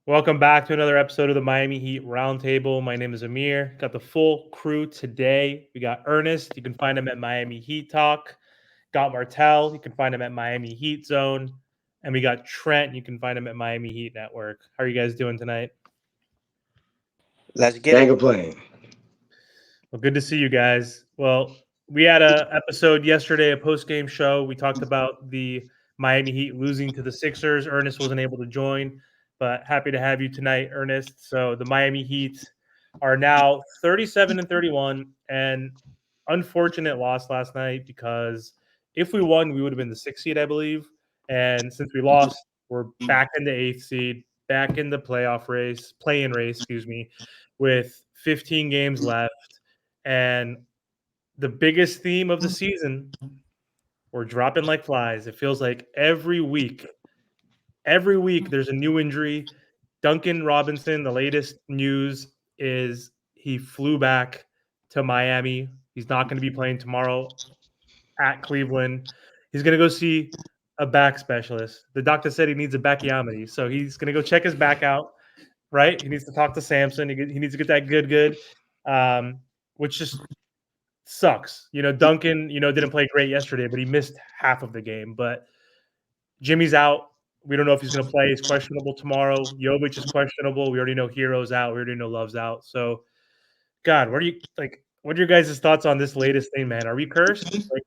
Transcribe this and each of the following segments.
Welcome back to another episode of the Miami Heat Roundtable. My name is Amir. Got the full crew today. We got Ernest. You can find him at Miami Heat Talk. Got Martel. You can find him at Miami Heat Zone. And we got Trent. You can find him at Miami Heat Network. How are you guys doing tonight? Let's get Can't it. complain. Well, good to see you guys. Well, we had a episode yesterday, a post-game show. We talked about the Miami Heat losing to the Sixers. Ernest wasn't able to join, but happy to have you tonight, Ernest. So the Miami Heat are now 37 and 31, and unfortunate loss last night because if we won, we would have been the sixth seed, I believe. And since we lost, we're back in the eighth seed, back in the play-in race, excuse me, with 15 games left. And the biggest theme of the season, we're dropping like flies. It feels like every week there's a new injury. Duncan Robinson, the latest news is he flew back to Miami. He's not going to be playing tomorrow at Cleveland. He's going to go see a back specialist. The doctor said he needs a backiotomy, so he's going to go check his back out. Right? He needs to talk to Samson. He needs to get that good, which just sucks. Duncan, didn't play great yesterday, but he missed half of the game. But Jimmy's out. We don't know if he's going to play. He's questionable tomorrow. Jovic is questionable. We already know Hero's out. We already know Love's out. So, God, what are your guys' thoughts on this latest thing, man? Are we cursed? Like,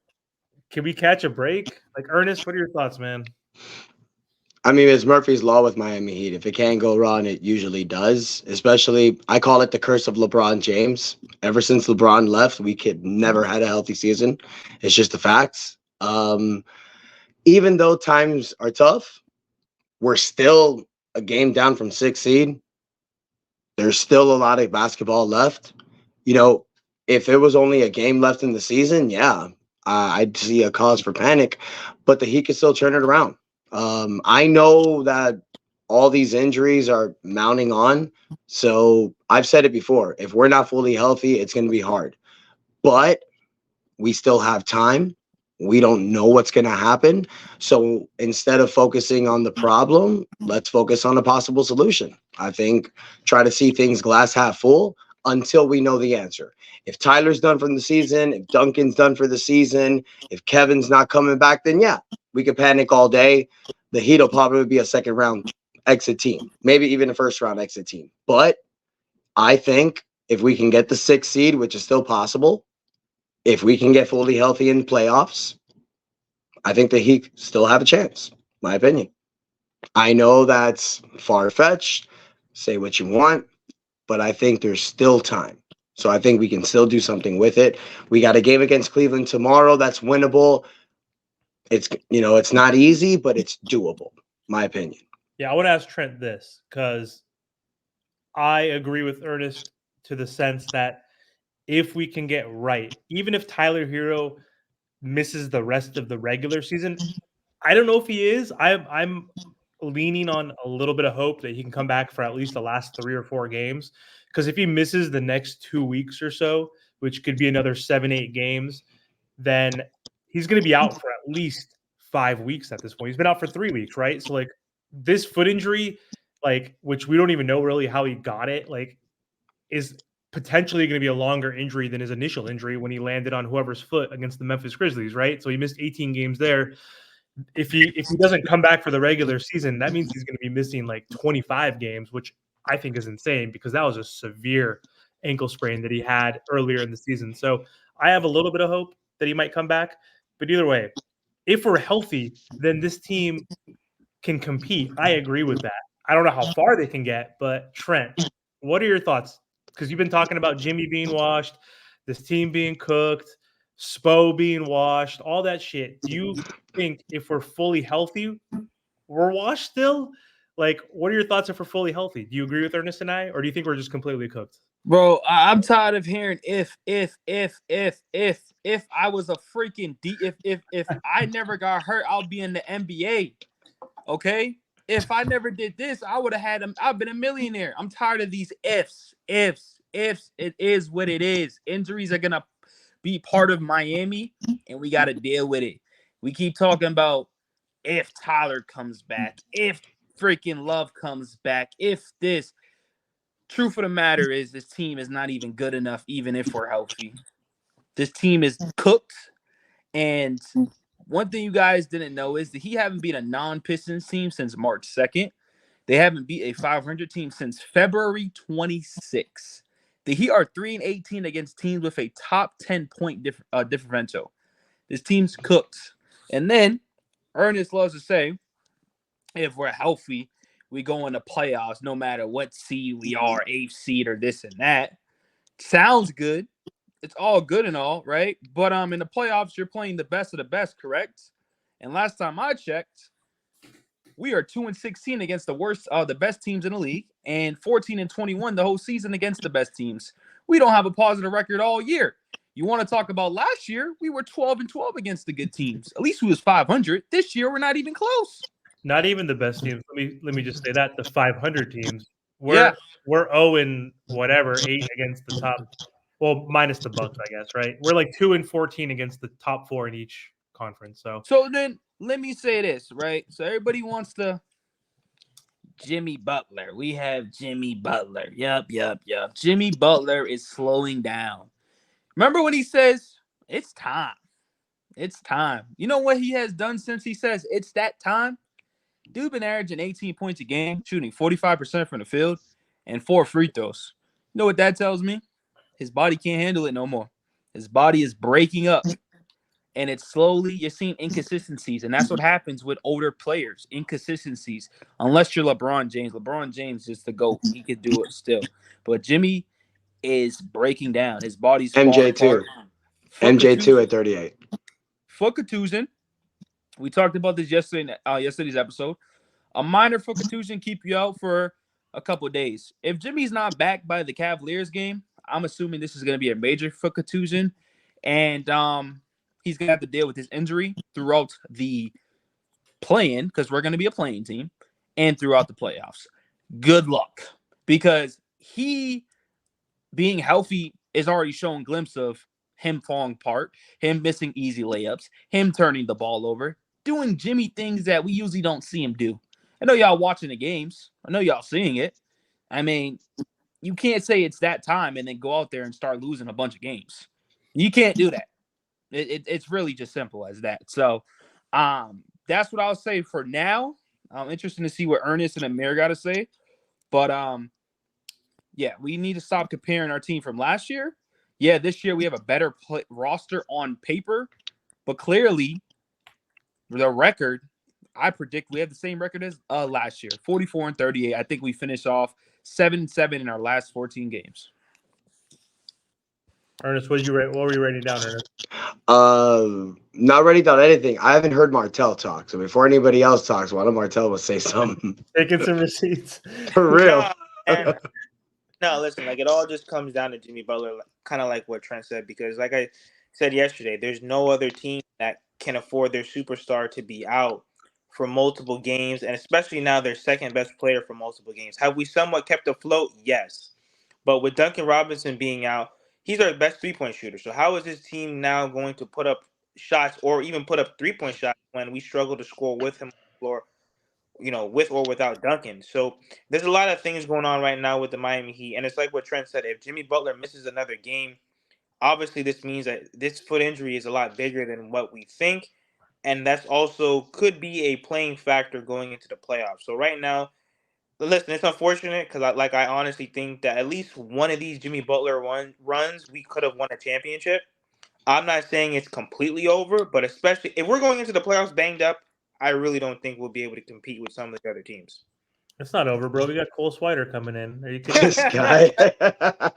can we catch a break? Like, Ernest, what are your thoughts, man? I mean, it's Murphy's Law with Miami Heat. If it can't go wrong, it usually does. Especially, I call it the curse of LeBron James. Ever since LeBron left, we could never had a healthy season. It's just the facts. Even though times are tough, we're still a game down from sixth seed. There's still a lot of basketball left. You know, if it was only a game left in the season, yeah, I'd see a cause for panic. But the Heat can still turn it around. I know that all these injuries are mounting on. So I've said it before. If we're not fully healthy, it's going to be hard. But we still have time. We don't know what's going to happen. So instead of focusing on the problem, let's focus on a possible solution. I think try to see things glass half full until we know the answer. If Tyler's done for the season, if Duncan's done for the season, if Kevin's not coming back, then yeah, we could panic all day. The Heat will probably be a second round exit team, maybe even a first round exit team. But I think if we can get the sixth seed, which is still possible, if we can get fully healthy in playoffs, I think the Heat still have a chance, my opinion. I know that's far-fetched. Say what you want, but I think there's still time. So I think we can still do something with it. We got a game against Cleveland tomorrow that's winnable. It's not easy, but it's doable, my opinion. Yeah, I want to ask Trent this because I agree with Ernest to the sense that if we can get right, even if Tyler Hero misses the rest of the regular season, I don't know if he is. I'm leaning on a little bit of hope that he can come back for at least the last 3 or 4 games. Because if he misses the next 2 weeks or so, which could be another 7, 8 games, then he's going to be out for at least 5 weeks at this point. He's been out for 3 weeks, right? So like this foot injury, like which we don't even know really how he got it, like is potentially going to be a longer injury than his initial injury when he landed on whoever's foot against the Memphis Grizzlies, right? So he missed 18 games there. If he doesn't come back for the regular season, that means he's going to be missing like 25 games, which I think is insane because that was a severe ankle sprain that he had earlier in the season. So I have a little bit of hope that he might come back. But either way, if we're healthy, then this team can compete. I agree with that. I don't know how far they can get, but Trent, what are your thoughts? Because you've been talking about Jimmy being washed, this team being cooked, Spo being washed, all that shit. Do you think if we're fully healthy, we're washed still? Like, what are your thoughts if we're fully healthy? Do you agree with Ernest and I, or do you think we're just completely cooked? Bro, I'm tired of hearing if I was a freaking if I never got hurt, I'll be in the NBA. Okay? If I never did this, I would have I've been a millionaire. I'm tired of these ifs. It is what it is. Injuries are gonna be part of Miami, and we gotta deal with it. We keep talking about if Tyler comes back, if freaking Love comes back, if this, truth of the matter is this team is not even good enough, even if we're healthy. This team is cooked. And one thing you guys didn't know is that he haven't beat a non-Pistons team since March 2nd. They haven't beat a 500 team since February 26th. The Heat are 3-18 against teams with a top 10 point differential. This team's cooked. And then Ernest loves to say, if we're healthy, we go into playoffs no matter what seed we are, 8th seed or this and that. Sounds good. It's all good and all, right? But in the playoffs, you're playing the best of the best, correct? And last time I checked, we are 2-16 against the best teams in the league, and 14-21 the whole season against the best teams. We don't have a positive record all year. You want to talk about last year? We were 12-12 against the good teams. At least we was 500. This year, we're not even close. Not even the best teams. Let me just say that the 500 teams. Yeah. We're 0 whatever 8 against the top. Well, minus the Bucks, I guess, right? We're like 2-14 against the top 4 in each conference. So then let me say this, right? So everybody wants to Jimmy Butler. We have Jimmy Butler. Yup. Jimmy Butler is slowing down. Remember when he says, it's time. It's time. You know what he has done since he says it's that time? Dude been averaging 18 points a game, shooting 45% from the field, and 4 free throws. You know what that tells me? His body can't handle it no more. His body is breaking up. And it's slowly, you're seeing inconsistencies. And that's what happens with older players, inconsistencies. Unless you're LeBron James. LeBron James is the GOAT. He could do it still. But Jimmy is breaking down. His body's MJ too. MJ too at 38. Foot contusion. We talked about this yesterday in yesterday's episode. A minor foot contusion keep you out for a couple of days. If Jimmy's not back by the Cavaliers game, I'm assuming this is going to be a major foot contusion. And he's going to have to deal with his injury throughout the play-in, because we're going to be a playing team, and throughout the playoffs. Good luck. Because he being healthy is already showing glimpse of him falling apart, him missing easy layups, him turning the ball over, doing Jimmy things that we usually don't see him do. I know y'all watching the games. I know y'all seeing it. I mean, you can't say it's that time and then go out there and start losing a bunch of games. You can't do that. It's really just simple as that. So that's what I'll say for now. I'm interested to see what Ernest and Amir got to say. But yeah, we need to stop comparing our team from last year. Yeah, this year we have a better roster on paper, but clearly the record, I predict we have the same record as last year, 44-38. I think we finished off 7-7 in our last 14 games. Ernest, what were you writing down, Ernest? Not writing down anything. I haven't heard Martell talk, so before anybody else talks, why don't Martell will say something? Taking some receipts. For real. No, listen, like it all just comes down to Jimmy Butler, kind of like what Trent said, because like I said yesterday, there's no other team that can afford their superstar to be out for multiple games, and especially now their second best player for multiple games. Have we somewhat kept afloat? Yes. But with Duncan Robinson being out, he's our best three-point shooter. So how is this team now going to put up shots or even put up three-point shots when we struggle to score with him on the floor, with or without Duncan? So there's a lot of things going on right now with the Miami Heat. And it's like what Trent said, if Jimmy Butler misses another game, obviously this means that this foot injury is a lot bigger than what we think. And that's also could be a playing factor going into the playoffs. So right now, listen, it's unfortunate because I honestly think that at least one of these Jimmy Butler runs, we could have won a championship. I'm not saying it's completely over, but especially if we're going into the playoffs banged up, I really don't think we'll be able to compete with some of the other teams. It's not over, bro. We got Cole Swider coming in. Are you kidding? This guy.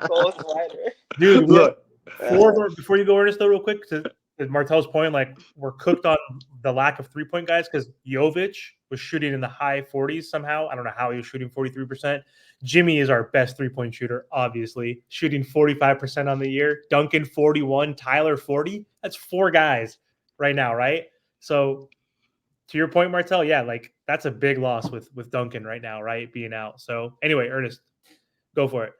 Cole Swider. Dude, Look. Before you go, Ernest, though, real quick, to Martel's point, like we're cooked on the lack of three-point guys because Jovic was shooting in the high 40s somehow. I don't know how he was shooting 43%. Jimmy is our best three-point shooter, obviously, shooting 45% on the year. Duncan 41, Tyler 40. That's 4 guys right now, right? So to your point, Martel, yeah, like that's a big loss with Duncan right now, right, being out. So anyway, Ernest, go for it.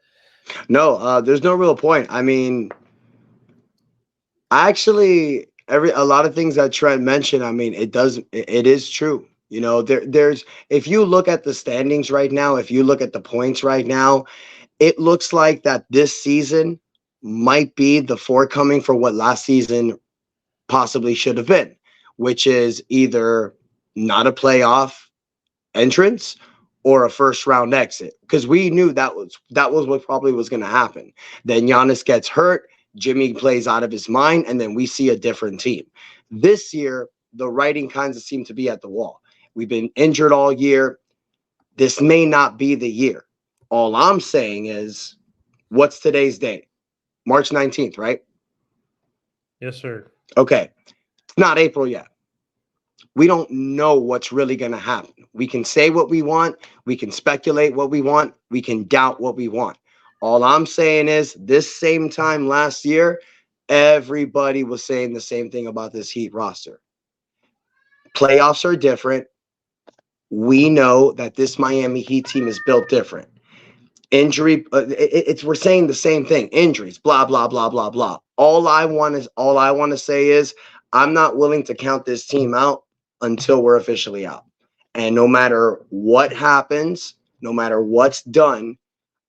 No, there's no real point. I mean, actually, a lot of things that Trent mentioned, I mean, it is true. You know, there's if you look at the standings right now, if you look at the points right now, it looks like that this season might be the forecoming for what last season possibly should have been, which is either not a playoff entrance or a first round exit, because we knew that was what probably was going to happen. Then Giannis gets hurt, Jimmy plays out of his mind, and then we see a different team. This year, the writing kinds of seem to be at the wall. We've been injured all year. This may not be the year. All I'm saying is, what's today's date? March 19th, right? Yes, sir. Okay. It's not April yet. We don't know what's really going to happen. We can say what we want. We can speculate what we want. We can doubt what we want. All I'm saying is, this same time last year, everybody was saying the same thing about this Heat roster. Playoffs are different. We know that this Miami Heat team is built different. Injury, we're saying the same thing. Injuries, blah blah blah blah blah. All I want to say is, I'm not willing to count this team out until we're officially out. And no matter what happens, no matter what's done,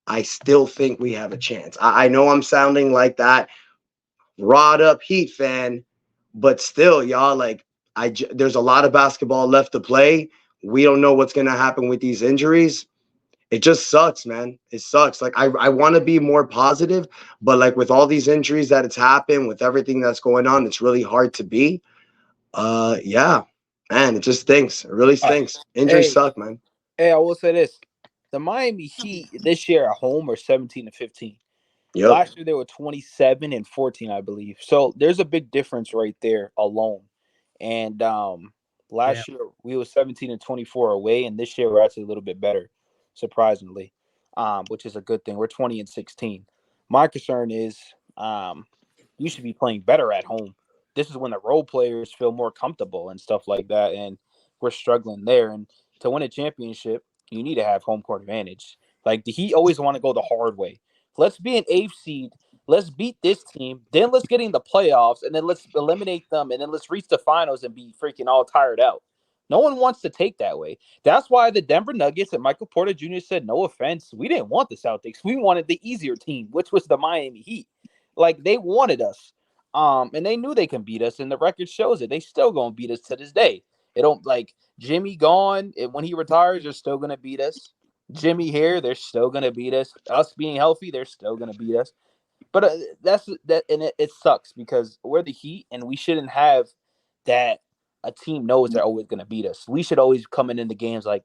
I still think we have a chance. I know I'm sounding like that wrought up Heat fan, but still, y'all, like, there's a lot of basketball left to play. We don't know what's going to happen with these injuries. It just sucks, man. It sucks. Like, I want to be more positive, but like with all these injuries that it's happened, with everything that's going on, it's really hard to be. Yeah, man, it just stinks. It really stinks. Injuries Hey, suck, man. hey, I will say this: the Miami Heat this year at home are 17-15. Yep. Last year they were 27-14, I believe. So there's a big difference right there alone. And Damn. last year we were 17-24 away, and this year we're actually a little bit better, surprisingly, which is a good thing. We're 20-16. My concern is you should be playing better at home. This is when the role players feel more comfortable and stuff like that, and we're struggling there. And to win a championship, you need to have home court advantage. Like the Heat always want to go the hard way. Let's be an eighth seed. Let's beat this team. Then let's get in the playoffs, and then let's eliminate them, and then let's reach the finals and be freaking all tired out. No one wants to take that way. That's why the Denver Nuggets and Michael Porter Jr. said, no offense, we didn't want the Celtics. We wanted the easier team, which was the Miami Heat. Like, they wanted us. And they knew they can beat us, and the record shows it. They still gonna beat us to this day. It don't like Jimmy gone. When he retires, they're still gonna beat us. Jimmy here, they're still gonna beat us. Us being healthy, they're still gonna beat us. But that's that, and it sucks because we're the Heat, and we shouldn't have that. A team knows they're always gonna beat us. We should always come in the games like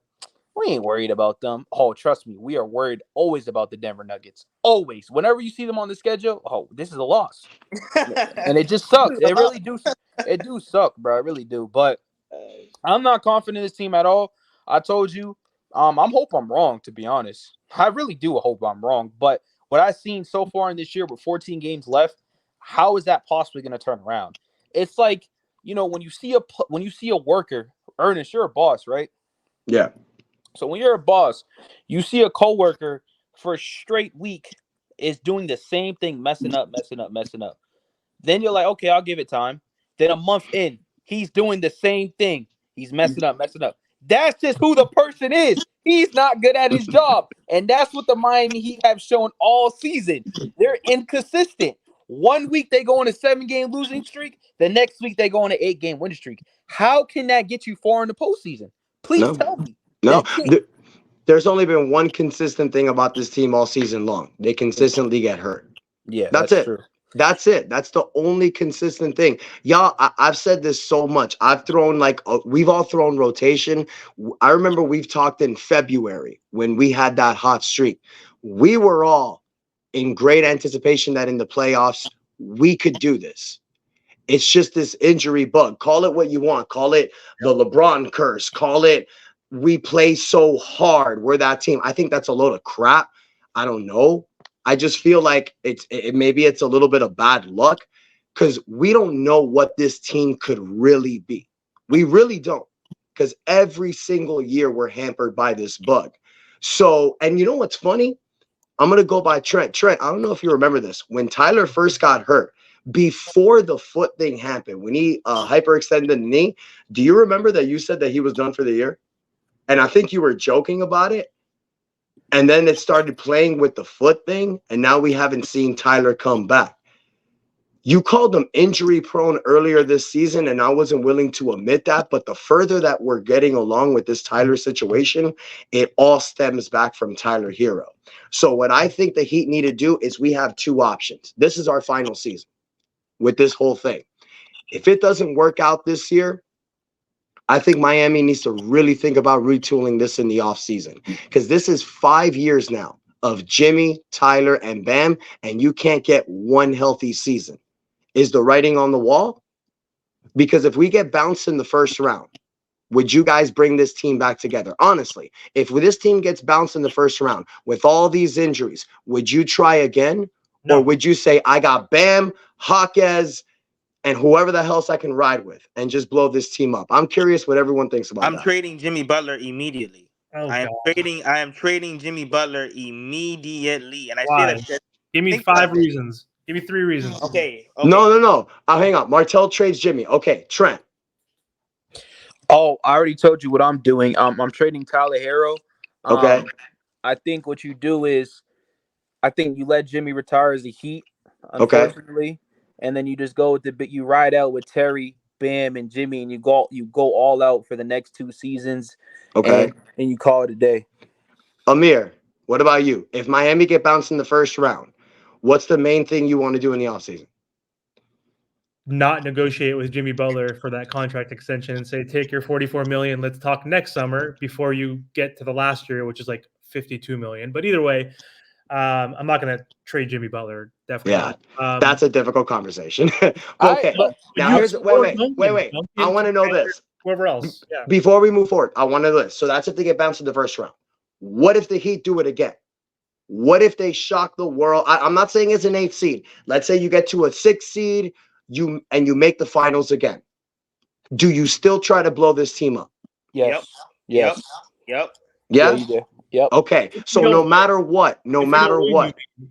we ain't worried about them. Oh, trust me, we are worried always about the Denver Nuggets. Always, whenever you see them on the schedule, oh, this is a loss, and it just sucks. It really do. It do suck, bro. It really do. But I'm not confident in this team at all. I told you, I'm hope I'm wrong, to be honest. I really do hope I'm wrong. But what I've seen so far in this year with 14 games left, how is that possibly going to turn around? It's like, when you see a worker, Ernest, you're a boss, right? Yeah. So when you're a boss, you see a coworker for a straight week is doing the same thing, messing up. Then you're like, okay, I'll give it time. Then a month in, he's doing the same thing. He's messing up. That's just who the person is. He's not good at his job. And that's what the Miami Heat have shown all season. They're inconsistent. 1 week they go on a 7-game losing streak. The next week they go on an 8-game winning streak. How can that get you far in the postseason? Please tell me. No. There's only been one consistent thing about this team all season long. They consistently get hurt. Yeah, that's it. True. That's it. That's the only consistent thing. Y'all, I've said this so much. I've thrown we've all thrown rotation. I remember we've talked in February when we had that hot streak. We were all in great anticipation that in the playoffs, we could do this. It's just this injury bug. Call it what you want. Call it the LeBron curse. Call it we play so hard. We're that team. I think that's a load of crap. I don't know. I just feel like maybe it's a little bit of bad luck because we don't know what this team could really be. We really don't, because every single year we're hampered by this bug. So, and you know what's funny? I'm going to go by Trent. Trent, I don't know if you remember this. When Tyler first got hurt, before the foot thing happened, when he hyperextended the knee, do you remember that you said that he was done for the year? And I think you were joking about it. And then it started playing with the foot thing, and now we haven't seen Tyler come back. You called him injury prone earlier this season, and I wasn't willing to admit that. But the further that we're getting along with this Tyler situation, it all stems back from Tyler Hero. So what I think the Heat need to do is we have two options. This is our final season with this whole thing. If it doesn't work out this year, I think Miami needs to really think about retooling this in the offseason, because this is 5 years now of Jimmy, Tyler, and Bam, and you can't get one healthy season. Is the writing on the wall? Because if we get bounced in the first round, would you guys bring this team back together? Honestly, if this team gets bounced in the first round with all these injuries, would you try again? No. Or would you say, I got Bam, Jaquez, and whoever the else I can ride with and just blow this team up? I'm curious what everyone thinks about I'm that. trading Jimmy Butler immediately. Oh, I God. am trading Jimmy Butler immediately. And I Why? say that because Give me think 5 about it. reasons. Give me 3 reasons. Okay. No. Hang on. Martell trades Jimmy. Okay, Trent. Oh, I already told you what I'm doing. I'm trading Tyler Hero. Okay. I think what you do is, I think you let Jimmy retire as the Heat, Okay. unfortunately, and then you just go with you ride out with Terry, Bam, and Jimmy, and you go all out for the next 2 seasons. Okay. And you call it a day. Amir, what about you? If Miami get bounced in the first round, what's the main thing you want to do in the offseason? Not negotiate with Jimmy Butler for that contract extension and say, take your $44 million. Let's talk next summer before you get to the last year, which is like $52 million. But either way, I'm not going to trade Jimmy Butler. Definitely not. That's a difficult conversation. But now wait. Duncan, I want to know this. Whoever else. Yeah. Before we move forward, I want to list. So that's if they get bounced in the first round. What if the Heat do it again? What if they shock the world? I'm not saying it's an 8th seed. Let's say you get to a 6th seed, you make the finals again. Do you still try to blow this team up? Yes. Yep. Yeah? You do. Yep. Okay. So no matter what,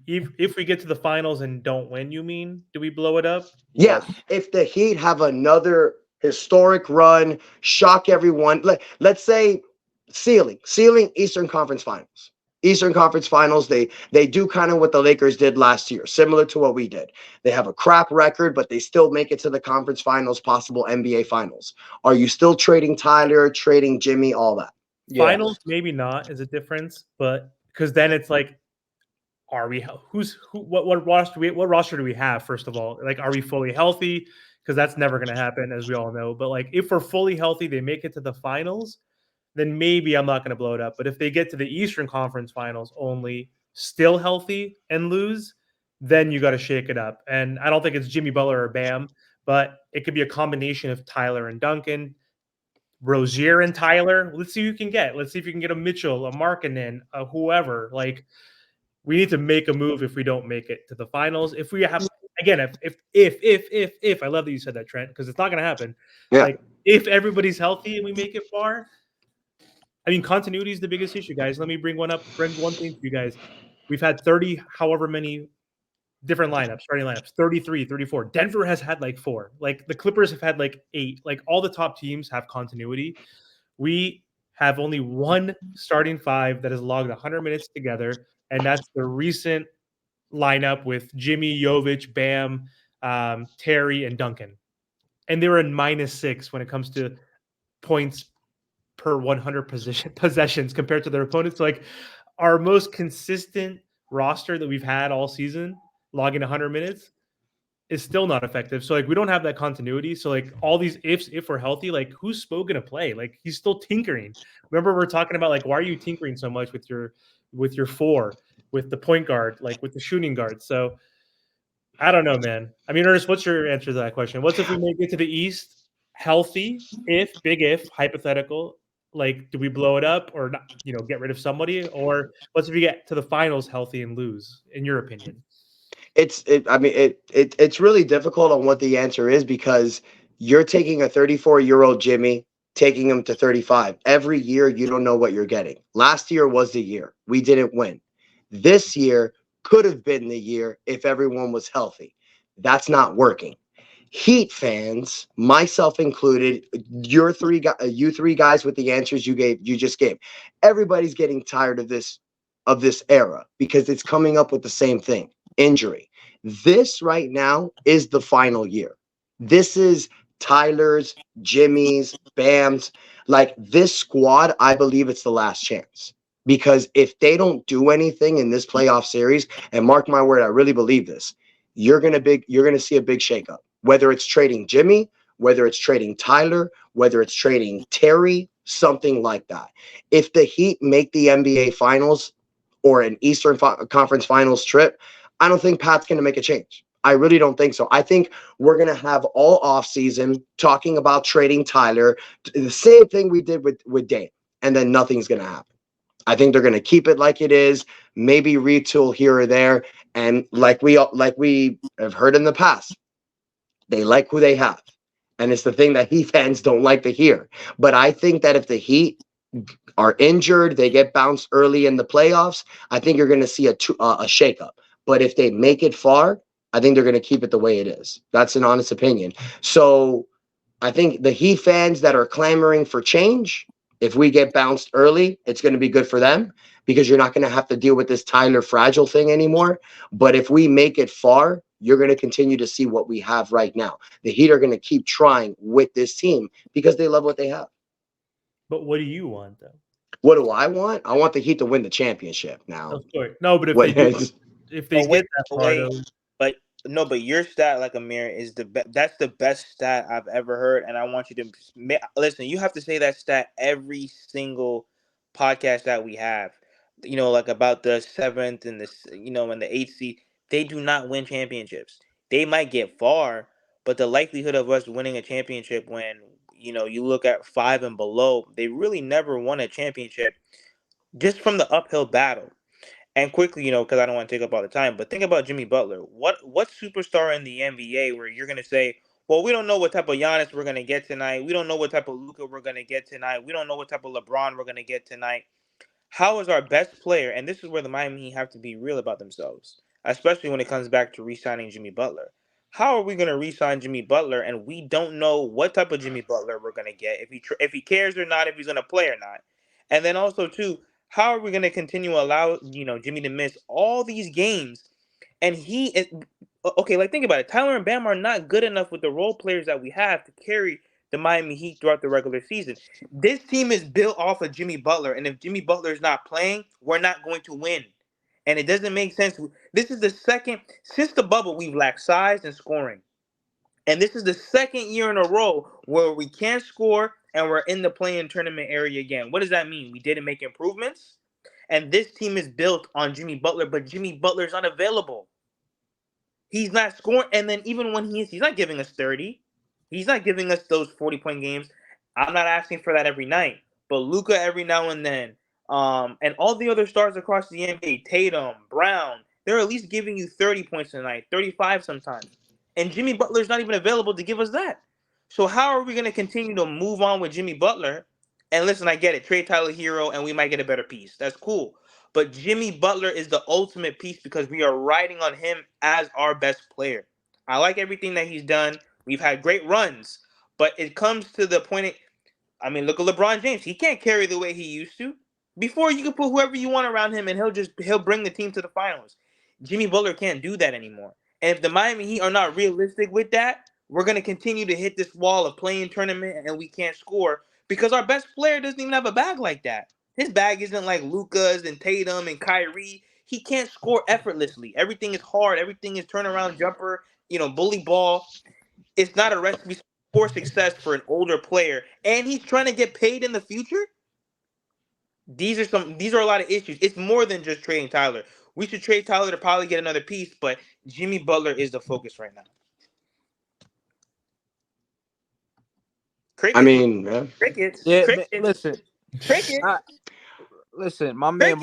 if we get to the finals and don't win, you mean, do we blow it up? Yeah. If the Heat have another historic run, shock everyone. Let's say ceiling Eastern Conference Finals. Eastern Conference Finals, they do kind of what the Lakers did last year, similar to what we did. They have a crap record, but they still make it to the conference finals, possible NBA Finals. Are you still trading Tyler, trading Jimmy, all that? Yeah. Finals, maybe not is a difference, but because then it's like, what roster do we have? First of all, like, are we fully healthy? Because that's never going to happen, as we all know. But like, if we're fully healthy, they make it to the finals, then maybe I'm not going to blow it up. But if they get to the Eastern Conference Finals only, still healthy, and lose, then you got to shake it up. And I don't think it's Jimmy Butler or Bam, but it could be a combination of Tyler and Duncan, Rozier and Tyler. Let's see who you can get. Let's see if you can get a Mitchell, a Markkanen, a whoever. Like, we need to make a move if we don't make it to the finals. If we have, again, if I love that you said that, Trent, because it's not going to happen. Yeah. Like, if everybody's healthy and we make it far, I mean, continuity is the biggest issue, guys. Let me bring one thing to you guys. We've had 30, however many different lineups, starting lineups, 33, 34. Denver has had like 4. Like, the Clippers have had like 8. Like, all the top teams have continuity. We have only one starting 5 that has logged 100 minutes together, and that's the recent lineup with Jimmy, Jovic, Bam, Terry, and Duncan. And they were in -6 when it comes to points per 100 possessions compared to their opponents. So, like, our most consistent roster that we've had all season, logging 100 minutes, is still not effective. So, like, we don't have that continuity. So, like, all these if we're healthy, like, who's Spo gonna play? Like, he's still tinkering. Remember, we're talking about, like, why are you tinkering so much with your 4, with the point guard, like with the shooting guard? So I don't know, man. I mean, Ernest, what's your answer to that question? What's if we make it to the East healthy? If hypothetical, like, do we blow it up or not, get rid of somebody? Or what's if we get to the finals healthy and lose, in your opinion? It's really difficult on what the answer is, because you're taking a 34-year-old Jimmy, taking him to 35. Every year, you don't know what you're getting. Last year was the year. We didn't win. This year could have been the year if everyone was healthy. That's not working. Heat fans, myself included, you three guys with the answers you just gave. Everybody's getting tired of this era because it's coming up with the same thing. Injury. This right now is the final year. This is Tyler's, Jimmy's, Bam's. Like this squad, I believe it's the last chance. Because if they don't do anything in this playoff series, and mark my word, I really believe this, you're gonna see a big shakeup. Whether it's trading Jimmy, whether it's trading Tyler, whether it's trading Terry, something like that. If the Heat make the NBA Finals or an Eastern Conference Finals trip, I don't think Pat's going to make a change. I really don't think so. I think we're going to have all offseason talking about trading Tyler, the same thing we did with Dame, and then nothing's going to happen. I think they're going to keep it like it is, maybe retool here or there, and like we have heard in the past, they like who they have. And it's the thing that Heat fans don't like to hear. But I think that if the Heat are injured, they get bounced early in the playoffs, I think you're going to see a shakeup. But if they make it far, I think they're going to keep it the way it is. That's an honest opinion. So I think the Heat fans that are clamoring for change, if we get bounced early, it's going to be good for them because you're not going to have to deal with this Tyler Fragile thing anymore. But if we make it far, you're going to continue to see what we have right now. The Heat are going to keep trying with this team because they love what they have. But what do you want, though? What do I want? I want the Heat to win the championship now. Of course. No, but if What they do, is- if they get that far, though, But no, but your stat, like Amir, is that's the best stat I've ever heard, and I want you to listen. You have to say that stat every single podcast that we have. You know, like about the seventh and and the eighth seed. They do not win championships. They might get far, but the likelihood of us winning a championship when you look at 5 and below, they really never won a championship just from the uphill battle. And quickly, because I don't want to take up all the time, but think about Jimmy Butler. What superstar in the NBA where you're gonna say, well, we don't know what type of Giannis we're gonna get tonight. We don't know what type of Luka we're gonna get tonight. We don't know what type of LeBron we're gonna get tonight. How is our best player? And this is where the Miami Heat have to be real about themselves, especially when it comes back to re-signing Jimmy Butler. How are we gonna re-sign Jimmy Butler and we don't know what type of Jimmy Butler we're gonna get, if he cares or not, if he's gonna play or not, and then also too, how are we gonna continue to allow Jimmy to miss all these games, and he is okay? Like think about it. Tyler and Bam are not good enough with the role players that we have to carry the Miami Heat throughout the regular season. This team is built off of Jimmy Butler, and if Jimmy Butler is not playing, we're not going to win. And it doesn't make sense. This is the second since the bubble we've lacked size and scoring, and this is the second year in a row where we can't score and we're in the play-in tournament area again. What does that mean? We didn't make improvements, and this team is built on Jimmy Butler, but Jimmy Butler's unavailable. He's not scoring, and then even when he's not giving us 30. He's not giving us those 40-point games. I'm not asking for that every night, but Luka every now and then, and all the other stars across the NBA, Tatum, Brown, they're at least giving you 30 points a night, 35 sometimes, and Jimmy Butler's not even available to give us that. So how are we going to continue to move on with Jimmy Butler? And listen, I get it, trade Tyler Hero, and we might get a better piece. That's cool. But Jimmy Butler is the ultimate piece because we are riding on him as our best player. I like everything that he's done. We've had great runs, but it comes to the point. Look at LeBron James. He can't carry the way he used to. Before, you could put whoever you want around him, and he'll bring the team to the finals. Jimmy Butler can't do that anymore. And if the Miami Heat are not realistic with that, we're gonna continue to hit this wall of playing tournament, and we can't score because our best player doesn't even have a bag like that. His bag isn't like Luka's and Tatum and Kyrie. He can't score effortlessly. Everything is hard. Everything is turnaround jumper. Bully ball. It's not a recipe for success for an older player, and he's trying to get paid in the future. These are a lot of issues. It's more than just trading Tyler. We should trade Tyler to probably get another piece, but Jimmy Butler is the focus right now. I Crickets, mean, yeah. crickets, Yeah, man, crickets, crickets. listen, my man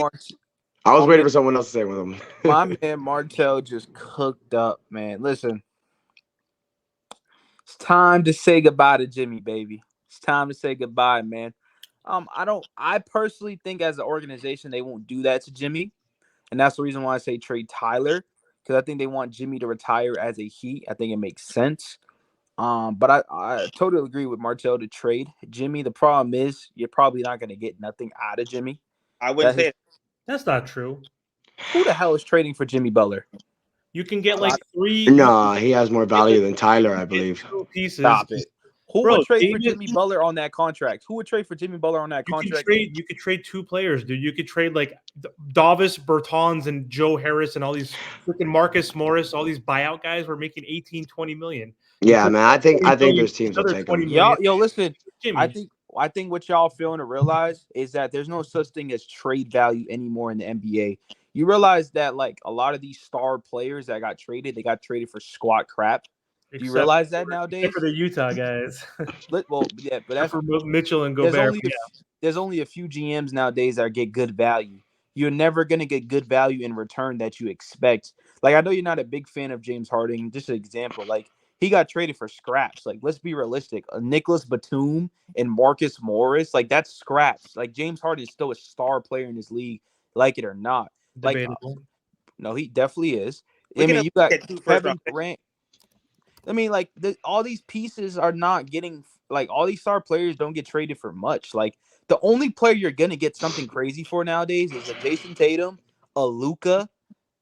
I was my waiting man, for someone else to say with him. my man Martell just cooked up, man. Listen, it's time to say goodbye to Jimmy, baby. It's time to say goodbye, man. I personally think as an organization they won't do that to Jimmy, and that's the reason why I say trade Tyler, because I think they want Jimmy to retire as a Heat. I think it makes sense. But I totally agree with Martell to trade Jimmy. The problem is you're probably not going to get nothing out of Jimmy. I wouldn't say it. That's not true. Who the hell is trading for Jimmy Butler? You can get like three. No, he has more value than Tyler, I believe. Two pieces. Stop it. Who Bro, would trade for Davis- Jimmy Butler on that contract? Who would trade for Jimmy Butler on that contract? You could trade two players, dude. You could trade like Davis Bertans and Joe Harris and all these freaking Marcus Morris, all these buyout guys were making 18, 20 million. Yeah, man. I think there's teams will Another take 20 him. million. Yo, listen. Jimmy. I think what y'all failing to realize is that there's no such thing as trade value anymore in the NBA. You realize that like a lot of these star players that got traded, they got traded for squat crap. Do you realize that nowadays? Except for the Utah guys. Well, yeah, but that's for Mitchell and Gobert. There's only a few GMs nowadays that get good value. You're never gonna get good value in return that you expect. Like I know you're not a big fan of James Harden. Just an example, like he got traded for scraps. Like let's be realistic. Nicholas Batum and Marcus Morris, like that's scraps. Like James Harden is still a star player in this league, like it or not. Debatable. Like no, he definitely is. We're you got Kevin round. Durant. I mean, like all these pieces are not getting like all these star players don't get traded for much. Like the only player you're gonna get something crazy for nowadays is a Jason Tatum, a Luka,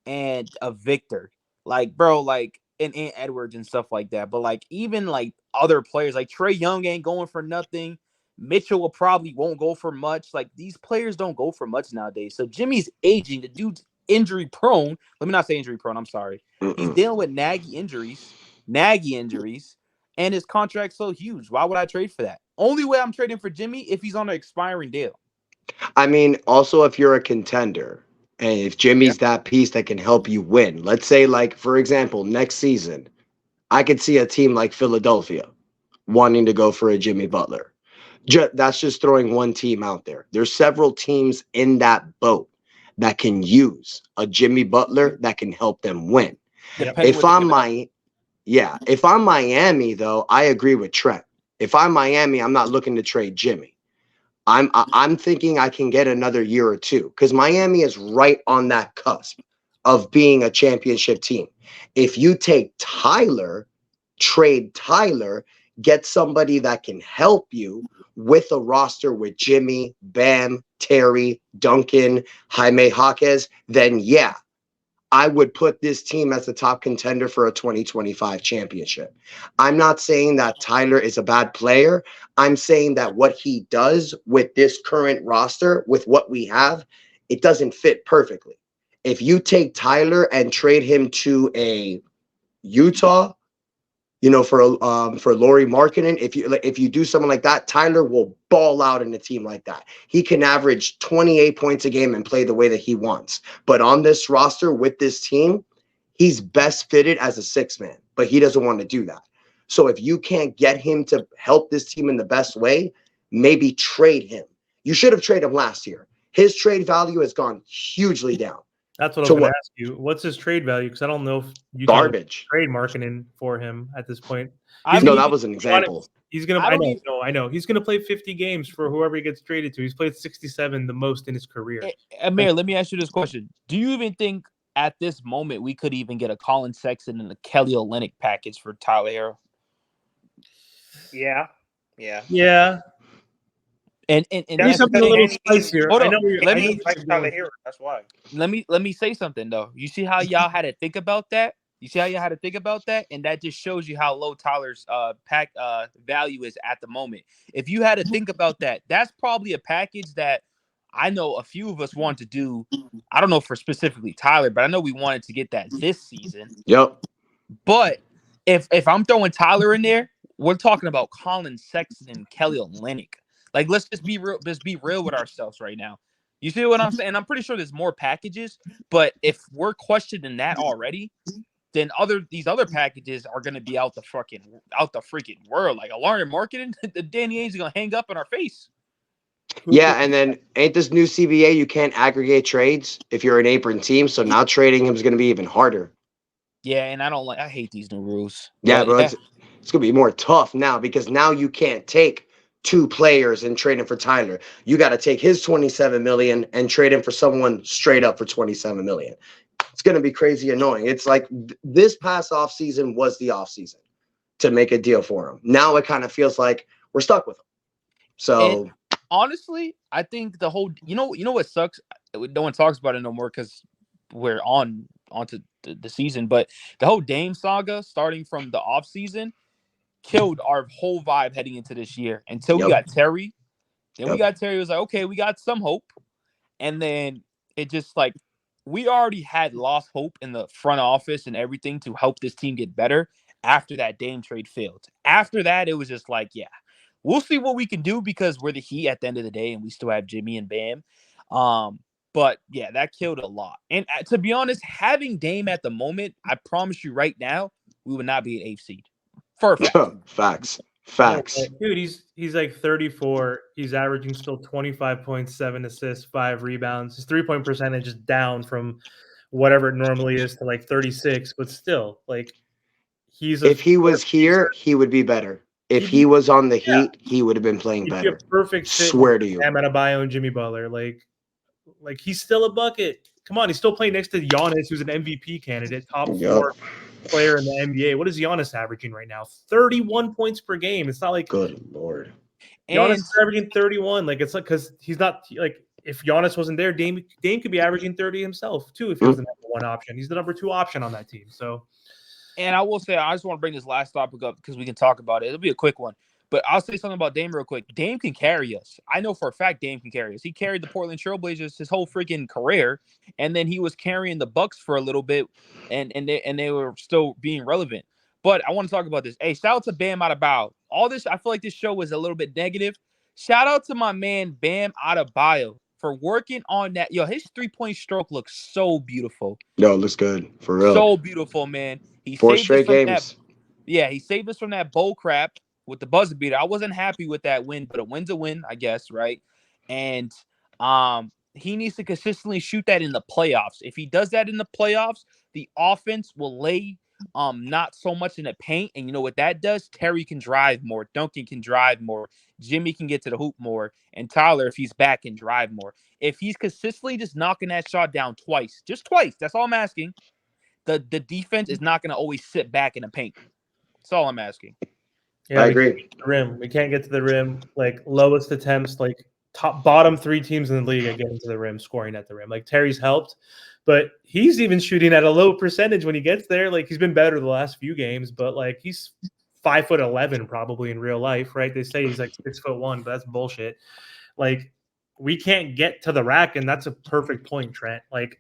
and a Victor. Like, bro, like and Edwards and stuff like that. But like even like other players, like Trae Young ain't going for nothing. Mitchell will probably won't go for much. Like these players don't go for much nowadays. So Jimmy's aging. The dude's injury prone. Let me not say injury prone. I'm sorry. He's dealing with naggy injuries, and his contract's so huge. Why would I trade for that? Only way I'm trading for Jimmy if he's on an expiring deal. I mean, also if you're a contender and if Jimmy's that piece that can help you win. Let's say, like, for example, next season, I could see a team like Philadelphia wanting to go for a Jimmy Butler. That's just throwing one team out there. There's several teams in that boat that can use a Jimmy Butler that can help them win. If I'm Miami, though, I agree with Trent. If I'm Miami, I'm not looking to trade Jimmy. I'm thinking I can get another year or two because Miami is right on that cusp of being a championship team. If you take Tyler, trade Tyler, get somebody that can help you with a roster with Jimmy, Bam, Terry, Duncan, Jaime Jaquez, then yeah, I would put this team as the top contender for a 2025 championship. I'm not saying that Tyler is a bad player. I'm saying that what he does with this current roster, with what we have, it doesn't fit perfectly. If you take Tyler and trade him to a Utah, for Lauri Markkanen, if you do something like that, Tyler will ball out in a team like that. He can average 28 points a game and play the way that he wants. But on this roster with this team, he's best fitted as a six man, but he doesn't want to do that. So if you can't get him to help this team in the best way, maybe trade him. You should have traded him last year. His trade value has gone hugely down. That's what I was going to ask you. What's his trade value? Because I don't know if you garbage trade Markkanen for him at this point. That was an example. He's going to. I know. He's going to play 50 games for whoever he gets traded to. He's played 67, the most in his career. Amir, let me ask you this question: do you even think at this moment we could even get a Colin Sexton and a Kelly Olynyk package for Tyler Hero? Yeah. And there's something a little spicier. Hold on. That's why. Let me say something though. You see how y'all had to think about that? And that just shows you how low Tyler's value is at the moment. If you had to think about that, that's probably a package that I know a few of us want to do. I don't know for specifically Tyler, but I know we wanted to get that this season. Yep. But if I'm throwing Tyler in there, we're talking about Colin Sexton and Kelly Olynyk. Like, let's just be real. Just be real with ourselves right now. You see what I'm saying? I'm pretty sure there's more packages, but if we're questioning that already, then these other packages are gonna be out the freaking world. Like a Lauri Markkanen, the Danny Ainge is gonna hang up in our face. Yeah, and then ain't this new CBA? You can't aggregate trades if you're an apron team. So now trading him is gonna be even harder. Yeah, and I hate these new rules. Yeah, bro, it's gonna be more tough now because now you can't take two players and trade him for Tyler. You got to take his $27 million and trade him for someone straight up for $27 million. it's going to be crazy annoying. It's like this past offseason was the offseason to make a deal for him. Now it kind of feels like we're stuck with him. So And honestly, I think the whole you know what sucks. No one talks about it no more because we're onto the season. But the whole Dame saga, starting from the off season, killed our whole vibe heading into this year. Until we got Terry, then we got Terry. It was like, okay, we got some hope, and then it just like we already had lost hope in the front office and everything to help this team get better after that Dame trade failed. After that, it was just like, yeah, we'll see what we can do because we're the Heat at the end of the day, and we still have Jimmy and Bam. But yeah, that killed a lot. And to be honest, having Dame at the moment, I promise you right now, we would not be an 8th seed. For a fact. Facts. Dude, he's like 34. He's averaging still 25.7 assists, 5 rebounds. His 3-point percentage is down from whatever it normally is to like 36, but still, like if he was here, he would be better. If he was on the Heat, he would have been playing better. He'd be a perfect fit. Swear to you. Bam Adebayo and Jimmy Butler. Like he's still a bucket. Come on, he's still playing next to Giannis, who's an MVP candidate, top 4 player in the NBA. What is Giannis averaging right now? 31 points per game. It's not like good Lord. Giannis is averaging 31. Like it's like because he's not like if Giannis wasn't there, Dame could be averaging 30 himself too if he was the number 1 option. He's the number 2 option on that team. So, and I will say I just want to bring this last topic up because we can talk about it. It'll be a quick one. But I'll say something about Dame real quick. Dame can carry us. I know for a fact Dame can carry us. He carried the Portland Trailblazers his whole freaking career, and then he was carrying the Bucks for a little bit, and they were still being relevant. But I want to talk about this. Hey, shout out to Bam Adebayo. All this, I feel like this show was a little bit negative. Shout out to my man Bam Adebayo for working on that. Yo, his 3-point stroke looks so beautiful. Yo, it looks good for real. So beautiful, man. He 4 saved straight us from games. he saved us from that bull crap with the buzzer beater. I wasn't happy with that win, but a win's a win, I guess, right? And he needs to consistently shoot that in the playoffs. If he does that in the playoffs, the offense will lay not so much in the paint. And you know what that does? Terry can drive more. Duncan can drive more. Jimmy can get to the hoop more. And Tyler, if he's back, can drive more. If he's consistently just knocking that shot down twice, just twice, that's all I'm asking. The defense is not going to always sit back in the paint. That's all I'm asking. Yeah, I agree. The rim. We can't get to the rim. Like lowest attempts, like bottom 3 teams in the league are getting to the rim, scoring at the rim. Like Terry's helped, but he's even shooting at a low percentage when he gets there. Like he's been better the last few games, but like he's 5'11" probably in real life, right? They say he's like 6'1", but that's bullshit. Like we can't get to the rack, and that's a perfect point, Trent. Like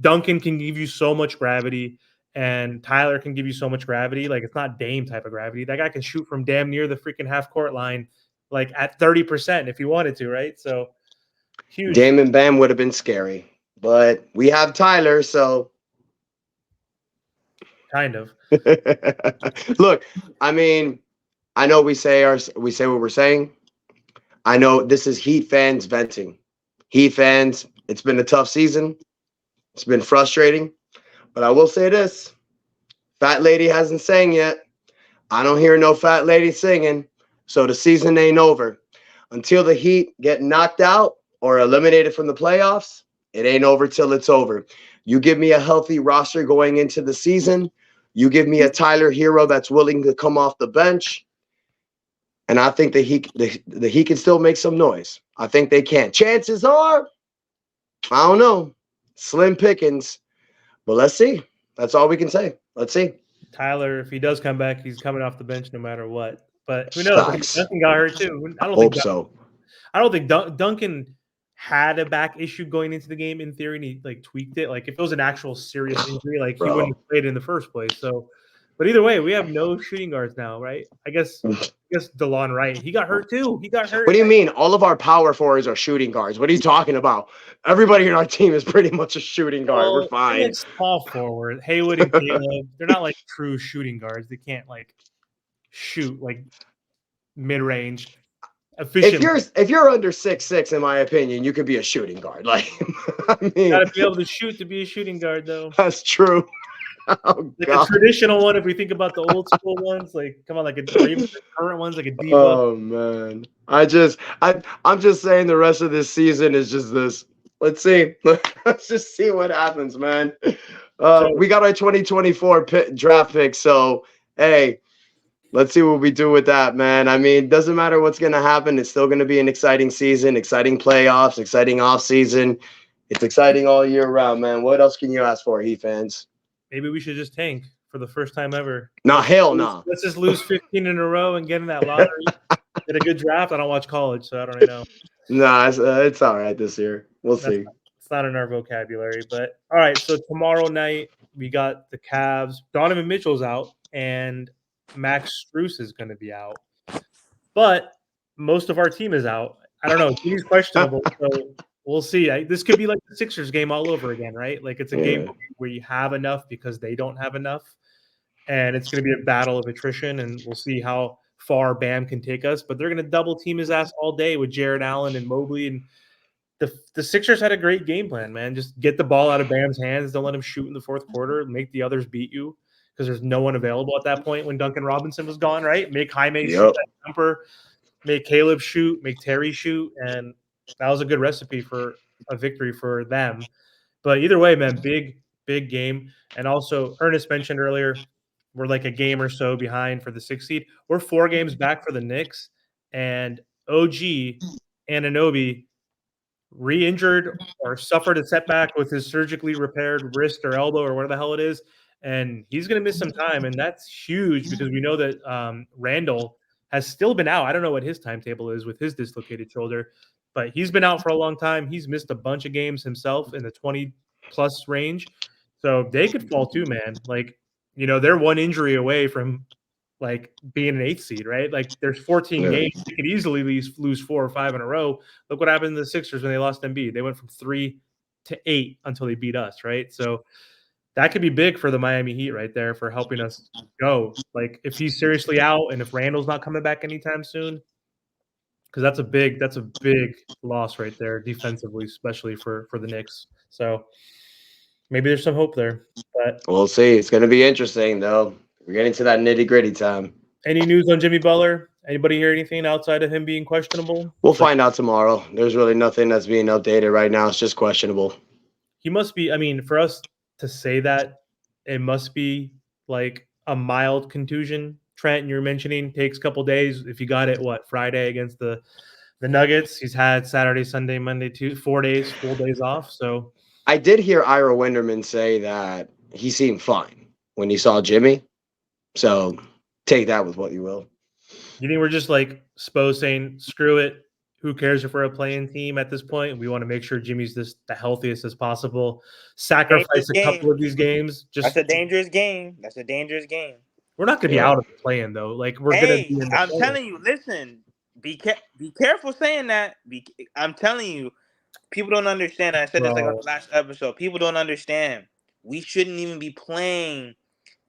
Duncan can give you so much gravity. And Tyler can give you so much gravity. Like, it's not Dame type of gravity. That guy can shoot from damn near the freaking half-court line, like, at 30% if he wanted to, right? So, huge. Dame and Bam would have been scary. But we have Tyler, so. Kind of. Look, I mean, I know we say what we're saying. I know this is Heat fans venting. Heat fans, it's been a tough season. It's been frustrating. But I will say this, Fat Lady hasn't sang yet. I don't hear no Fat Lady singing, so the season ain't over. Until the Heat get knocked out or eliminated from the playoffs, it ain't over till it's over. You give me a healthy roster going into the season. You give me a Tyler Hero that's willing to come off the bench, and I think the Heat can still make some noise. I think they can. Chances are, I don't know, slim pickings. But let's see. That's all we can say. Let's see. Tyler, if he does come back, he's coming off the bench no matter what. But who knows? Duncan got hurt too. I don't think Duncan had a back issue going into the game in theory, and he like tweaked it. Like if it was an actual serious injury, like he wouldn't have played in the first place. So, but either way, we have no shooting guards now, right? I guess DeLon Wright. He got hurt too. He got hurt. What do you mean? All of our power forwards are shooting guards. What are you talking about? Everybody in our team is pretty much a shooting guard. We're fine. Like small forward, Haywood and Caleb. They're not like true shooting guards. They can't like shoot like mid range. If you're under 6'6", in my opinion, you could be a shooting guard. Like, I mean, you gotta be able to shoot to be a shooting guard, though. That's true. Oh, like a traditional one, if we think about the old school ones, like come on, like or even the current ones, like a D. Oh man, I'm just saying the rest of this season is just this. Let's see. Let's just see what happens, man. We got our 2024 draft pick, so hey, let's see what we do with that, man. I mean, doesn't matter what's going to happen. It's still going to be an exciting season, exciting playoffs, exciting off season. It's exciting all year round, man. What else can you ask for, Heat fans? Maybe we should just tank for the first time ever. No, hell no. Let's just lose 15 in a row and get in that lottery. Get a good draft. I don't watch college, so I don't really know. No, it's all right this year. We'll see. It's not in our vocabulary, but all right. So tomorrow night we got the Cavs. Donovan Mitchell's out, and Max Strus is going to be out. But most of our team is out. I don't know. He's questionable, so we'll see. This could be like the Sixers game all over again, right? Like it's a game where you have enough because they don't have enough, and it's going to be a battle of attrition, and we'll see how far Bam can take us. But they're going to double team his ass all day with Jared Allen and Mobley, and the Sixers had a great game plan, man. Just get the ball out of Bam's hands. Don't let him shoot in the fourth quarter. Make the others beat you because there's no one available at that point when Duncan Robinson was gone, right? Make Jaime shoot that jumper. Make Caleb shoot. Make Terry shoot. And that was a good recipe for a victory for them. But either way, man, big game. And also, Ernest mentioned earlier, we're like a game or so behind for the 6th seed. We're 4 games back for the Knicks. And OG Anunoby re-injured or suffered a setback with his surgically repaired wrist or elbow or whatever the hell it is, and he's going to miss some time, and that's huge because we know that Randall has still been out. I don't know what his timetable is with his dislocated shoulder, but he's been out for a long time. He's missed a bunch of games himself in the 20-plus range, so they could fall too, man. Like, they're one injury away from like being an 8th seed, right? Like there's 14 games. You could easily lose 4 or 5 in a row. Look what happened to the Sixers when they lost Embiid. They went from 3 to 8 until they beat us, right? So that could be big for the Miami Heat right there for helping us go. Like if he's seriously out and if Randall's not coming back anytime soon, because that's a big loss right there defensively, especially for the Knicks. So maybe there's some hope there. But we'll see. It's going to be interesting, though. We're getting to that nitty-gritty time. Any news on Jimmy Butler? Anybody hear anything outside of him being questionable? We'll find out tomorrow. There's really nothing that's being updated right now. It's just questionable. He must be, I mean, for us to say that, it must be like a mild contusion. Trent, you're mentioning, takes a couple days. If you got it, Friday against the Nuggets? He's had Saturday, Sunday, Monday, 4 days, full days off. So I did hear Ira Winderman say that he seemed fine when he saw Jimmy. So take that with what you will. You think we're just like Spo saying, screw it. Who cares if we're a playing team at this point? We want to make sure Jimmy's the healthiest as possible. Sacrifice a couple of these games. That's a dangerous game. We're not going to be out of the play-in, though. Like we're going to be. I'm telling you, listen. Be careful saying that. I'm telling you, people don't understand. I said this like on the last episode. People don't understand. We shouldn't even be playing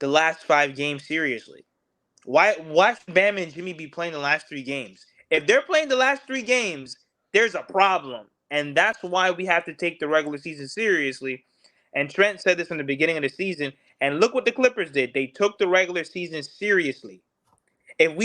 the last 5 games seriously. Why should Bam and Jimmy be playing the last 3 games? If they're playing the last 3 games, there's a problem. And that's why we have to take the regular season seriously. And Trent said this in the beginning of the season. And look what the Clippers did. They took the regular season seriously. If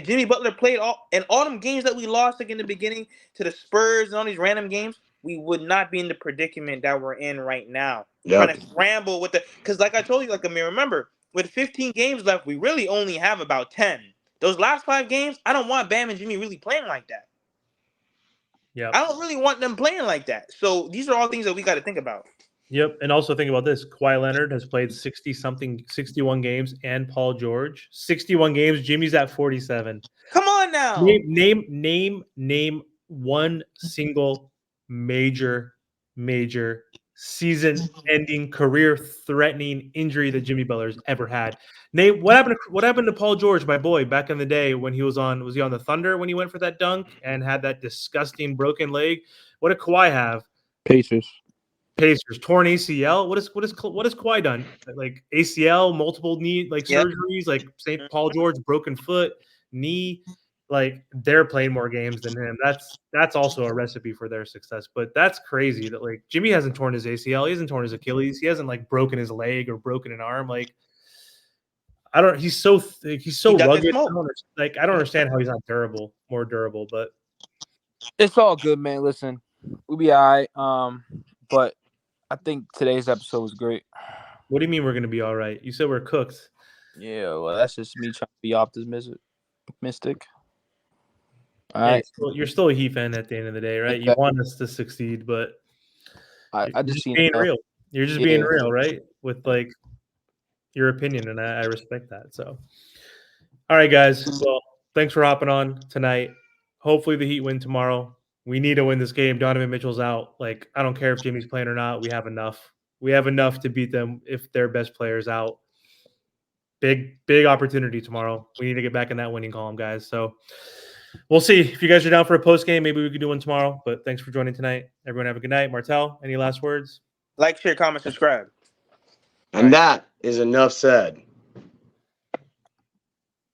Jimmy Butler played all them games that we lost like in the beginning to the Spurs and all these random games, we would not be in the predicament that we're in right now. Trying to scramble with because like I told you, like Amir, remember, with 15 games left, we really only have about 10. Those last 5 games, I don't want Bam and Jimmy really playing like that. Yeah, I don't really want them playing like that. So these are all things that we got to think about. Yep, and also think about this. Kawhi Leonard has played 61 games, and Paul George 61 games. Jimmy's at 47. Come on now. Name one single major season-ending, career-threatening injury that Jimmy Butler's ever had. Name what happened to Paul George, my boy, back in the day when he was he on the Thunder when he went for that dunk and had that disgusting broken leg? What did Kawhi have? Pacers, torn ACL. What has Kawhi done? Like ACL, multiple knee surgeries, like St. Paul George, broken foot, knee. Like they're playing more games than him. That's also a recipe for their success. But that's crazy that like Jimmy hasn't torn his ACL, he hasn't torn his Achilles, he hasn't like broken his leg or broken an arm. Like he's so rugged. I don't understand how he's not more durable. But it's all good, man. Listen, we'll be all right. But I think today's episode was great. What do you mean we're gonna be all right? You said we're cooked. Yeah, well, that's just me trying to be optimistic. All Hey, right. you're still a Heat fan at the end of the day, right? You Exactly. want us to succeed, but I you're just just seen being enough. real. You're just being Yeah. real, right? With like your opinion, and I respect that. So, all right, guys. Well, thanks for hopping on tonight. Hopefully, the Heat win tomorrow. We need to win this game. Donovan Mitchell's out. Like, I don't care if Jimmy's playing or not. We have enough. We have enough to beat them if their best player's out. Big opportunity tomorrow. We need to get back in that winning column, guys. So we'll see. If you guys are down for a post game, maybe we could do one tomorrow. But thanks for joining tonight. Everyone have a good night. Martel, any last words? Like, share, comment, subscribe. And that is enough said.